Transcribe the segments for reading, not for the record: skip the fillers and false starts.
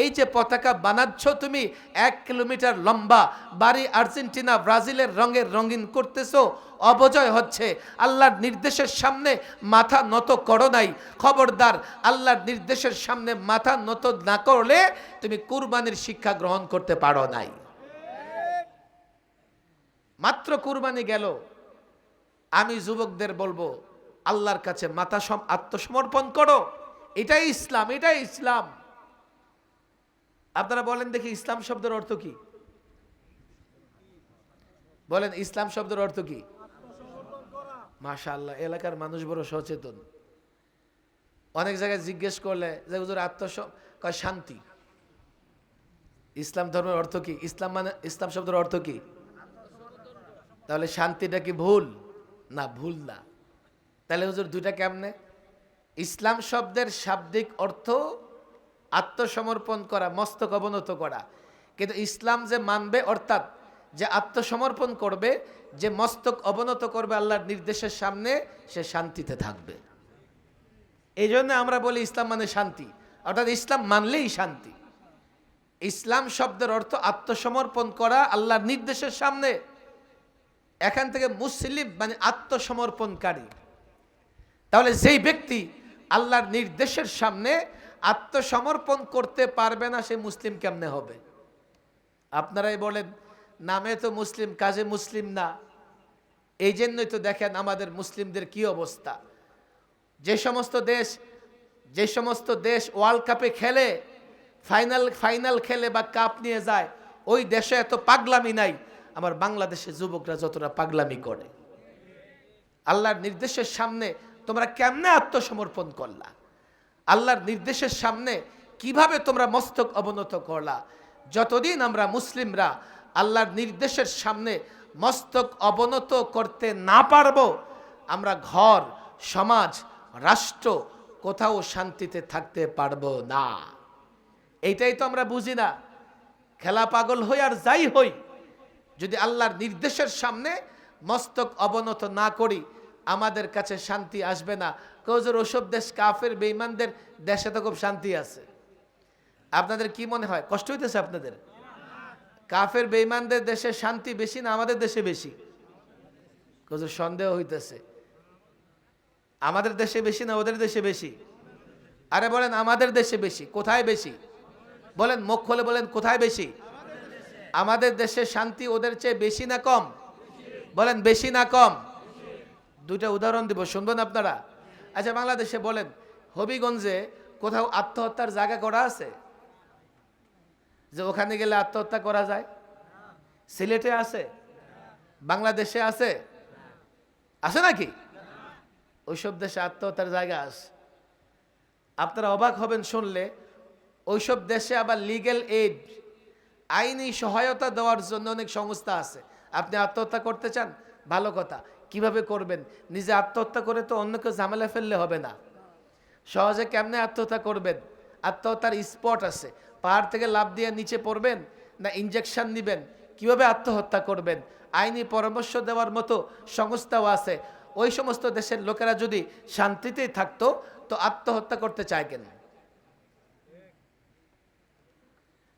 এই যে পতাকা বানাচ্ছ তুমি 1 কিলোমিটার লম্বা, বাড়ি আর্জেন্টিনা ব্রাজিলের রঙের রঙিন করতেছো, অপজয় হচ্ছে। আল্লাহর নির্দেশের সামনে মাথা নত করো নাই। খবরদার, আল্লাহর নির্দেশের সামনে মাথা নত না করলে তুমি কুরবানির শিক্ষা গ্রহণ করতে পারো নাই। মাত্র কুরবানি গেল, আমি যুবকদের বলবো আল্লাহর কাছে মাথা আত্মসমর্পণ করো। এটাই ইসলাম, এটাই ইসলাম। আপনারা বলেন দেখি ইসলাম শব্দের অর্থ কি? বলেন ইসলাম শব্দের অর্থ কি? মাশাআল্লাহ, এলাকার মানুষ বড় সচেতন। অনেক জায়গায় জিজ্ঞেস করলে যে হুজুর শান্তি। ইসলাম ধর্মের অর্থ কি? ইসলাম মানে, ইসলাম শব্দের অর্থ কি? তাহলে শান্তিটা কি ভুল? না, ভুল না। তাহলে হুজুর দুইটা কেমনে? ইসলাম শব্দের শাব্দিক অর্থ আত্মসমর্পণ করা, মস্তক অবনত করা। কিন্তু ইসলাম যে মানবে, অর্থাৎ যে আত্মসমর্পণ করবে, যে মস্তক অবনত করবে আল্লাহর নির্দেশের সামনে, সে শান্তিতে থাকবে। এই জন্য আমরা বলি ইসলাম মানে শান্তি, অর্থাৎ ইসলাম মানলেই শান্তি। ইসলাম শব্দের অর্থ আত্মসমর্পণ করা আল্লাহর নির্দেশের সামনে। এখান থেকে মুসলিম মানে আত্মসমর্পণকারী। তাহলে যেই ব্যক্তি আল্লাহর নির্দেশের সামনে আত্মসমর্পণ করতে পারবে না, সে মুসলিম কেমনে হবে? আপনারাই বলেন, নামে তো মুসলিম, কাজে মুসলিম না। এই জন্যই তো দেখেন আমাদের মুসলিমদের কি অবস্থা। যে সমস্ত দেশ ওয়ার্ল্ড কাপে খেলে, ফাইনাল খেলে বা কাপ নিয়ে যায়, ওই দেশে এত পাগলামি নাই আমার বাংলাদেশের যুবকরা যতটা পাগলামি করে। আল্লাহর নির্দেশের সামনে তোমরা কেমনে আত্মসমর্পণ করলা? আল্লাহর নির্দেশের সামনে কিভাবে তোমরা মস্তক অবনত করলা? যতদিন আমরা মুসলিমরা আল্লাহর নির্দেশের সামনে মস্তক অবনত করতে না পারবো, আমরা ঘর, সমাজ, রাষ্ট্র কোথাও শান্তিতে থাকতে পারবো না। এইটাই তো আমরা বুঝি না। খেলা পাগল হই আর যাই হই, যদি আল্লাহর নির্দেশের সামনে মস্তক অবনত না করি, আমাদের কাছে শান্তি আসবে না। কৌজোর ওসব দেশ কাফের বেঈমানদের দেশে তো খুব শান্তি আছে। আপনাদের কি মনে হয়, কষ্ট হইতেছে আপনাদের? কাফের বেঈমানদের দেশে শান্তি বেশি না আমাদের দেশে বেশি? কৌজোর সন্দেহ হইতেছে। আমাদের দেশে বেশি না ওদের দেশে বেশি? আরে বলেন আমাদের দেশে বেশি। কোথায় বেশি? বলেন, মুখ খুলে বলেন কোথায় বেশি? আমাদের দেশে শান্তি ওদের চেয়ে বেশি না কম? বলেন বেশি না কম? দুইটা উদাহরণ দিব, শুনবেন আপনারা? আচ্ছা, বাংলাদেশে বলেন হবিগঞ্জে কোথাও আত্মহত্যার জায়গা করা আছে যে ওখানে গেলে আত্মহত্যা করা যায়? সিলেটে আছে? বাংলাদেশে আছে? আছে নাকি? ওইসব দেশে আত্মহত্যার জায়গা আছে। আপনারা অবাক হবেন শুনলে, ওইসব দেশে আবার লিগ্যাল এইড, আইনি সহায়তা দেওয়ার জন্য অনেক সংস্থা আছে। আপনি আত্মহত্যা করতে চান, ভালো কথা। কিভাবে করবেন? নিজে আত্মহত্যা করে তো অন্যকে ঝামেলা ফেললে হবে না। সহজে কেমনে আত্মহত্যা করবেন? আত্মহত্যার স্পট আছে। পাহাড় থেকে লাফ দিয়ে নিচে পড়বেন, না ইনজেকশন নেবেন? কিভাবে আত্মহত্যা করবেন? আইনি পরামর্শ দেওয়ার মতো সংস্থাও আছে। ওই সমস্ত দেশের লোকেরা যদি শান্তিতেই থাকতো তো আত্মহত্যা করতে চায় কেন?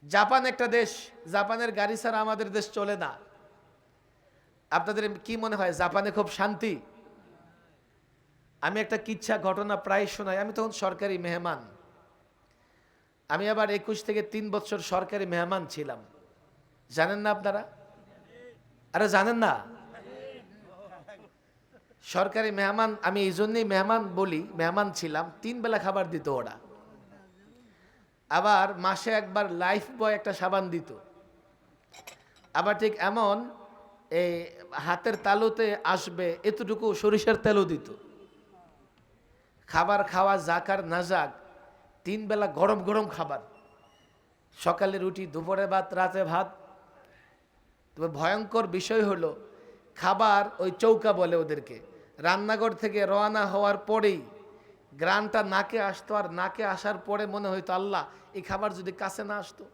জাপান একটা দেশ, জাপানের গাড়ি ছাড়া আমাদের দেশ চলে না। আপনাদের কি মনে হয় জাপানে খুব শান্তি? আমি একটা কিচ্ছা ঘটনা প্রায় শোনাই। আমি তখন সরকারি মেহমান। আমি আবার 21 থেকে 3 বছর সরকারি মেহমান ছিলাম। জানেন না আপনারা? আরে জানেন না? সরকারি মেহমান আমি এই জন্যই মেহমান বলি, মেহমান ছিলাম। 3 বেলা খাবার দিত ওরা। আবার মাসে একবার লাইফ বয় একটা সাবান দিত। আবার ঠিক এমন এই হাতের তালুতে আসবে এতটুকু সরিষার তেলও দিত। খাবার খাওয়া যাক আর না যাক, 3 বেলা গরম গরম খাবার। সকালে রুটি, দুপুরে ভাত, রাতে ভাত। তবে ভয়ঙ্কর বিষয় হলো, খাবার ওই চৌকা বলে ওদেরকে, রান্নাঘর থেকে রওনা হওয়ার পরেই গ্রানটা নাকে আসতো। আর নাকে আসার পরে মনে হইতো আল্লাহ, এই খাবার যদি কাছে না আসতো।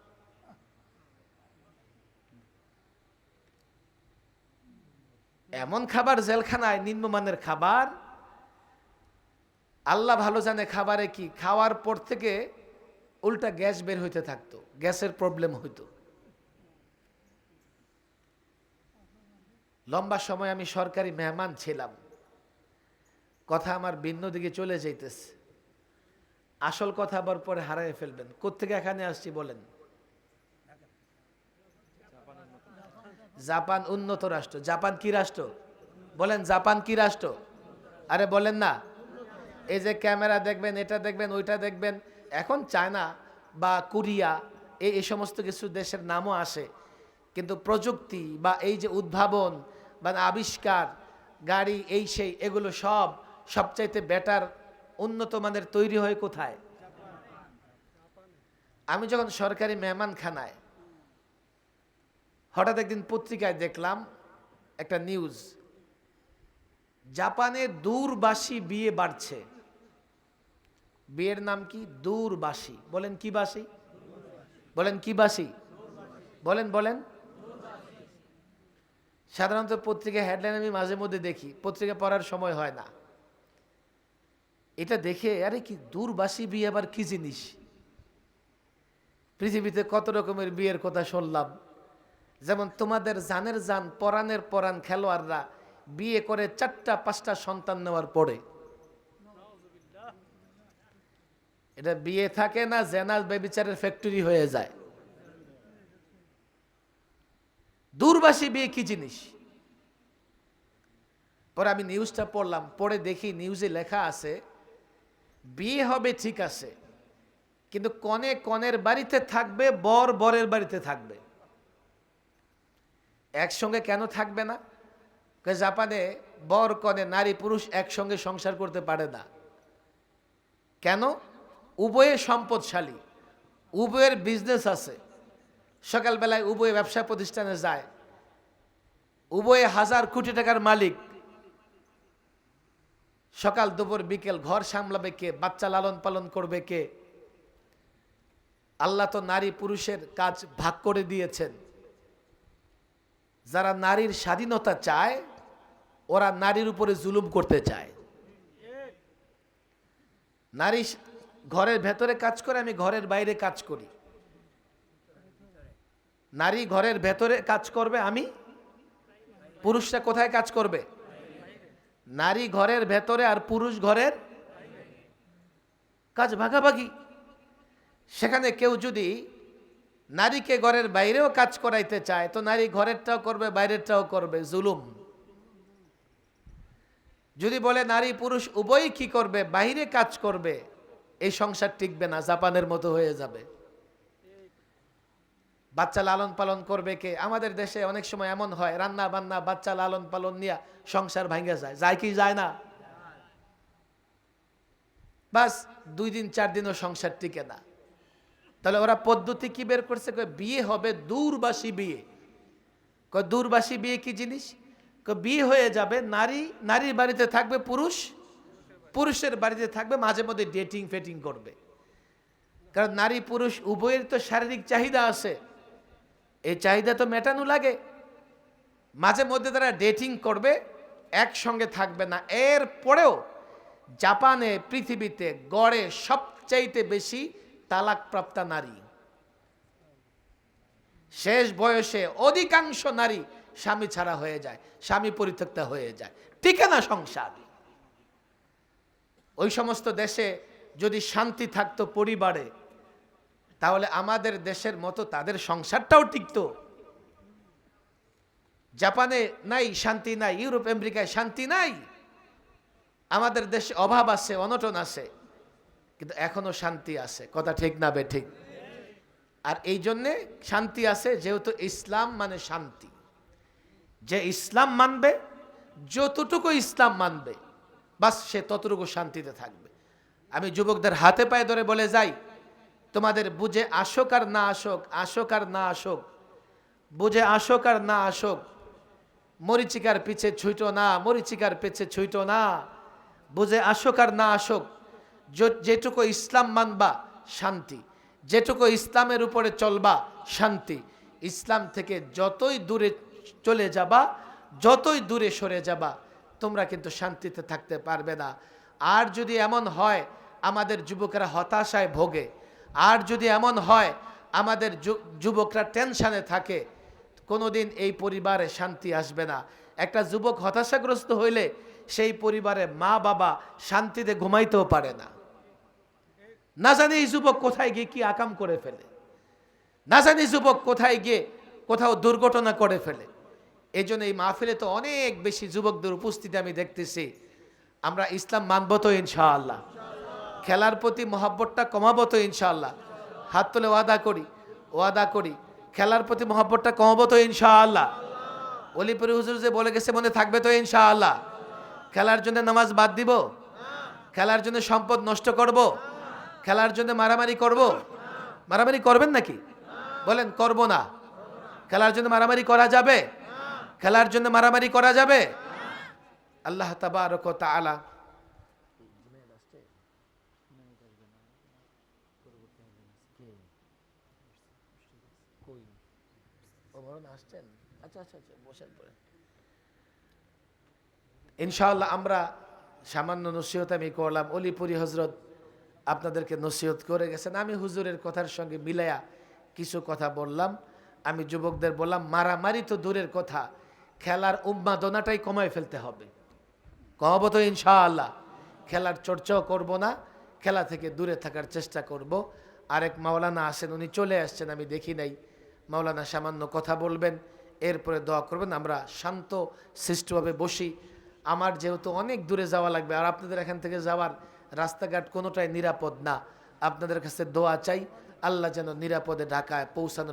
এমন খাবার জেলখানায়, নিম্নমানের খাবার। আল্লাহ ভালো জানে খাবারে কি। খাওয়ার পর থেকে উল্টা গ্যাস বের হইতে থাকতো, গ্যাসের প্রবলেম হইতো। লম্বা সময় আমি সরকারি মেহমান ছিলাম, কথা আমার ভিন্ন দিকে চলে যাইতেছে। আসল কথা আবার পরে হারাই ফেলবেন। কোত্থেকে এখানে আসছি বলেন? জাপান উন্নত রাষ্ট্র। জাপান কি রাষ্ট্র বলেন? জাপান কি রাষ্ট্র? আরে বলেন না। এই যে ক্যামেরা দেখবেন, এটা দেখবেন, ওইটা দেখবেন, এখন চায়না বা কোরিয়া এই সমস্ত কিছু দেশের নামও আসে, কিন্তু প্রযুক্তি বা এই যে উদ্ভাবন বা আবিষ্কার, গাড়ি এই সেই, এগুলো সবচাইতে বেটার উন্নত মানের তৈরি হয় কোথায়? আমি যখন সরকারি মেহমানখানায়, হঠাৎ একদিন পত্রিকায় দেখলাম একটা নিউজ, জাপানে দূরবাসী বিয়ে বাড়ছে। বিয়ের নাম কি? দূরবাসী। বলেন কি বাসী? বলেন কি বাসী? বলেন বলেন। সাধারণত পত্রিকা হেডলাইন আমি মাঝে মধ্যে দেখি, পত্রিকা পড়ার সময় হয় না। এটা দেখে আরে কি দূরবাসী বিয়ে আবার কি জিনিস? পৃথিবীতে কত রকমের বিয়ের কথা শুনলাম। যেমন তোমাদের জানের জান পরাণের পরাণ খেলোয়াড়রা বিয়ে করে 4টা-5টা সন্তান নেওয়ার পরে, এটা বিয়ে থাকে না, জেনা বেবিচারের ফ্যাক্টরি হয়ে যায়। দূরবাসী বিয়ে কি জিনিস? পরে আমি নিউজটা পড়লাম, পড়ে দেখি নিউজে লেখা আছে বিয়ে হবে ঠিক আছে, কিন্তু কনে কনের বাড়িতে থাকবে, বর বরের বাড়িতে থাকবে। একসঙ্গে কেন থাকবে না? জাপানে বর কনে, নারী পুরুষ একসঙ্গে সংসার করতে পারে না। কেন? উভয়ে সম্পদশালী, উভয়ের বিজনেস আছে, সকালবেলায় উভয়ে ব্যবসা প্রতিষ্ঠানে যায়, উভয়ে 1000 কোটি টাকার মালিক। সকাল দুপুর বিকেল ঘর সামলাবে কে? বাচ্চা লালন পালন করবে কে? আল্লাহ তো নারী পুরুষের কাজ ভাগ করে দিয়েছেন। যারা নারীর স্বাধীনতা চায়, ওরা নারীর উপরে জুলুম করতে চায়। নারী ঘরের ভেতরে কাজ করে, আমি ঘরের বাইরে কাজ করি। নারী ঘরের ভেতরে কাজ করবে, আমি পুরুষরা কোথায় কাজ করবে? নারী ঘরের ভেতরে আর পুরুষ ঘরের কাজ ভাগাভাগি। সেখানে কেউ যদি নারীকে ঘরের বাইরেও কাজ করাইতে চায়, তো নারী ঘরেরটাও করবে, বাইরেরটাও করবে, জুলুম। যদি বলে নারী পুরুষ উভয়ই কি করবে, বাইরে কাজ করবে, এই সংসার টিকবে না, জাপানের মতো হয়ে যাবে। বাচ্চা লালন পালন করবে কে? আমাদের দেশে অনেক সময় এমন হয়, রান্না বান্না বাচ্চা লালন পালন নিয়ে সংসার ভাঙে যায়। যায় কি যায় না? বাস 2 দিন 4 দিনও সংসার টিকে না। তাহলে ওরা পদ্ধতি কি বের করছে? বিয়ে হবে দূরবাসী বিয়ে। দূরবাসী বিয়ে কি জিনিস? বিয়ে হয়ে যাবে, নারীর বাড়িতে থাকবে, পুরুষ পুরুষের বাড়িতে থাকবে, মাঝে মধ্যে ডেটিং ফেটিং করবে। কারণ নারী পুরুষ উভয়ের তো শারীরিক চাহিদা আছে, এই চাহিদা তো মেটানো লাগে। মাঝে মধ্যে তারা ডেটিং করবে, একসঙ্গে থাকবে না। এর পরেও জাপানে পৃথিবীতে গড়ে সবচাইতে বেশি তালাকপ্রাপ্তা নারী। শেষ বয়সে অধিকাংশ নারী স্বামী ছাড়া হয়ে যায়, স্বামী পরিত্যক্তা হয়ে যায়, টিকে না সংসার। ওই সমস্ত দেশে যদি শান্তি থাকতো পরিবারে, তাহলে আমাদের দেশের মতো তাদের সংসারটাও টিকতো। জাপানে নাই শান্তি, নাই ইউরোপ আমেরিকায় শান্তি নাই। আমাদের দেশে অভাব আছে, অনটন আছে, কিন্তু এখনো শান্তি আছে। কথা ঠিক না বে ঠিক? আর এই জন্যে শান্তি আছে যেহেতু ইসলাম মানে শান্তি। যে ইসলাম মানবে, যতটুকু ইসলাম মানবে, বাস সে ততটুকু শান্তিতে থাকবে। আমি যুবকদের হাতে পায়ে ধরে বলে যাই, তোমাদের বুঝে আসুক আর না আসুক, আসুক আর না আসুক, বুঝে আসুক আর না আসুক, মরিচিকার পিছে ছুইটো না, মরিচিকার পিছে ছুইটো না, বুঝে আসুক আর না আসুক, যেটুকু ইসলাম মানবা শান্তি, যেটুকু ইসলামের উপরে চলবা শান্তি। ইসলাম থেকে যতই দূরে চলে যাবা, যতই দূরে সরে যাবা, তোমরা কিন্তু শান্তিতে থাকতে পারবে না। আর যদি এমন হয় আমাদের যুবকেরা হতাশায় ভোগে, আর যদি এমন হয় আমাদের যুবকরা টেনশনে থাকে, কোনোদিন এই পরিবারে শান্তি আসবে না। একটা যুবক হতাশাগ্রস্ত হইলে সেই পরিবারে মা বাবা শান্তিতে ঘুমাইতেও পারে না। না জানি এই যুবক কোথায় গিয়ে কি আকাম করে ফেলে, না জানি যুবক কোথায় গিয়ে কোথাও দুর্ঘটনা করে ফেলে। এই জন্য এই মাহফিলে তো অনেক বেশি যুবকদের উপস্থিতি আমি দেখতেছি। আমরা ইসলাম মানব তো ইনশাআল্লাহ, খেলার প্রতি মহব্বতটা কমাবো তো ইনশাআল্লাহ। হাত তুলে ওয়াদা করি খেলার প্রতি মহব্বতটা কমাবো তো ইনশাআল্লাহ। অলিপুরি হুজুর যে বলে গেছে মনে থাকবে তো ইনশাআল্লাহ। খেলার জন্য নামাজ বাদ দিব, খেলার জন্য সম্পদ নষ্ট করব, খেলার জন্য মারামারি করব? মারামারি করবেন নাকি? বলেন করব না। খেলার জন্য মারামারি করা যাবে? খেলার জন্য মারামারি করা যাবে? আল্লাহ তাবারক ওয়া তাআলা ইনশাআল্লাহ আমরা সামান্য নসিহত আমি করলাম। অলিপুরি হজরত আপনাদেরকে নসিহত করে গেছেন, আমি হুজুরের কথার সঙ্গে মিলায়া কিছু কথা বললাম। আমি যুবকদের বললাম মারামারি তো দূরের কথা, খেলার উন্মাদনাটাই কমায় ফেলতে হবে। কমাবো তো ইনশাআল্লাহ। খেলার চর্চাও করব না, খেলা থেকে দূরে থাকার চেষ্টা করব। আরেক মাওলানা আসেন, উনি চলে আসছেন, আমি দেখি নাই। মাওলানা সামান্য কথা বলবেন, এরপরে দোয়া করবেন। আমরা শান্ত সৃষ্টভাবে বসি। আমার যেহেতু অনেক দূরে যাওয়া লাগবে, আর আপনাদের এখান থেকে যাওয়ার রাস্তাঘাট কোনোটাই নিরাপদ না। আপনাদের কাছে দোয়া চাই, আল্লাহ যেন নিরাপদে ঢাকায় পৌঁছানো